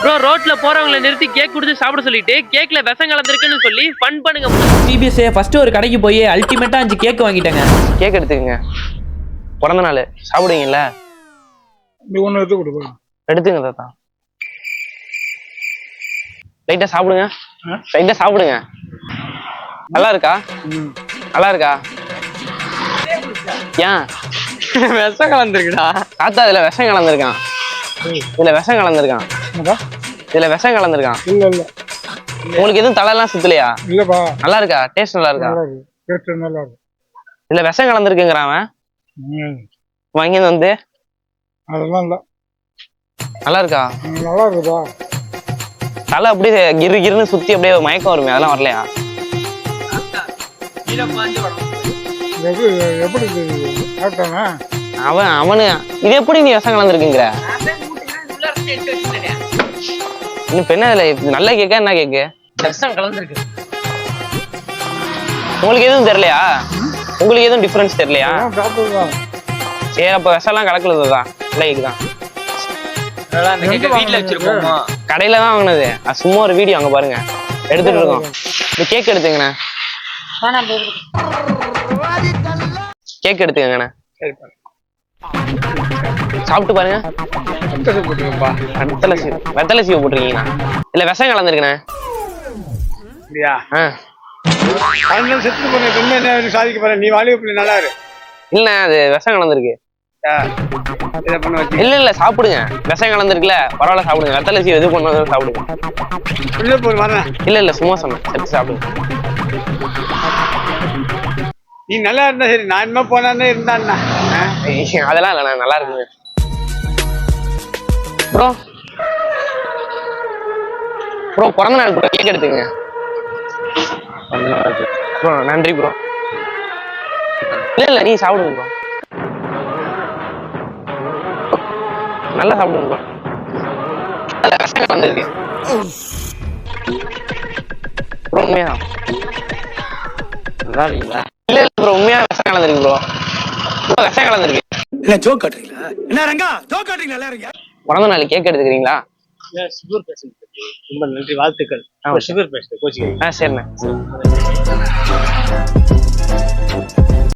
Bro ரோட்ல போறவங்களை நிறுத்தி cake கொடுத்து சாப்பிட சொல்லிட்டு கேக்ல விஷம் கலந்துருக்குன்னு சொல்லி ஃபன் பண்ணுங்க. சிபிஎஸ்ஏ ஃபர்ஸ்ட் ஒரு கடைக்கு போய் அல்டிமேட்டா 5 கேக் வாங்கிட்டேங்க. கேக் எடுத்துக்கங்க, பிறந்த நாள் சாப்பிடுவீங்கல்ல, எடுத்துங்க தாத்தா. லைட்டா சாப்பிடுங்க, லைட்டா சாப்பிடுங்க. நல்லா இருக்கா? நல்லா இருக்கா? ஏன் விஷம் கலந்துருக்குடா தாத்தா? இதுல விஷம் கலந்துருக்கான், இதுல விஷம் கலந்துருக்கான், இதுல விஷம் கலந்துருக்கான். இல்ல இல்ல உங்களுக்கு எதுவும் தலையெல்லாம் சுத்தலையா? இல்லப்பா. நல்லா இருக்கா? டேஸ்ட் நல்லா இருக்கா? நல்லா இருக்கு. இதுல விஷம் கலந்துருக்குங்கிறான் அவன். வாங்கி வந்து அதெல்லாம் இல்ல. நல்லா இருக்கா? நல்லா இருக்குப்பா. தலை அப்படியே கிரு கிருன்னு சுத்தி அப்படியே மயக்கம் வருமே, அதெல்லாம் வரலையா? எப்படி அவனு இது எப்படி நீ விஷம் கலந்துருக்குங்கிற? இன்னும் பெண்ண இது நல்ல கேக்கா என்ன கேக்கு? விஷம் கலந்துருக்கு. உங்களுக்கு எதுவும் தெரியலையா? உங்களுக்கு எதுவும் டிஃபரன்ஸ் தெரியலையா? சரி, அப்ப விஷம் எல்லாம் கலக்குறதுதான் நல்ல கேக்கு தான். வீட்டுல வச்சிருப்போமா? கடையில தான் வாங்கினது. அது சும்மா ஒரு வீடியோ அங்க பாருங்க, எடுத்துட்டு இருக்கோம். இந்த கேக் எடுத்துங்கண்ணே, கேக் எடுத்துக்கங்கண்ணே, சாப்பிட்டு பாருங்க. வெத்தலை சீவை போட்டிருக்கீங்கண்ணா, இல்ல விஷம் கலந்துருக்குண்ணே. சாதிக்க போற நீ வாலி நல்லா இரு. இல்லண்ணே, அது விஷம் கலந்துருக்கு. இல்ல இல்ல சாப்பிடுங்க, விஷம் கலந்துருக்குல, பரவாயில்ல சாப்பிடுங்க. வெத்தலை சீவை எது பண்ணாலும் சாப்பிடுங்க. இல்ல இல்ல சும்மா சொன்னேன், சரி சாப்பிடுங்க. நீ நல்லா இருந்தா சரி, நான் என்ன போனா இருந்தான்னா அதெல்லாம் இல்லண்ணா, நல்லா இருக்குங்க. ப்ரோ ப்ரோ பிறந்த நாள் ப்ரோ, கேக் எடுத்துங்க ப்ரோ. நன்றி ப்ரோ. இல்ல இல்ல நீ சாப்பிடுங்க ப்ரோ, நல்லா சாப்பிடுங்க ப்ரோ. விஷம் வந்திருக்கு ப்ரோ, உண்மையா? நல்லா இருக்கீங்களா? இல்ல இல்ல ப்ரோ, உண்மையா விஷம் கலந்துருக்கு ப்ரோ. விஷம் கலந்துருக்கு. என்ன ஜோக் காட்டுறீங்களா? என்ன ரங்கா ஜோக் காட்டுறீங்களா? எல்லாரும் பிறந்த நாள் கேக் எடுத்துக்கிறீங்களா? சுகர் பேஷண்ட், ரொம்ப நன்றி, வாழ்த்துக்கள். சுகர் பேஷண்ட் கோச்சிங்க. சரிண்ணே.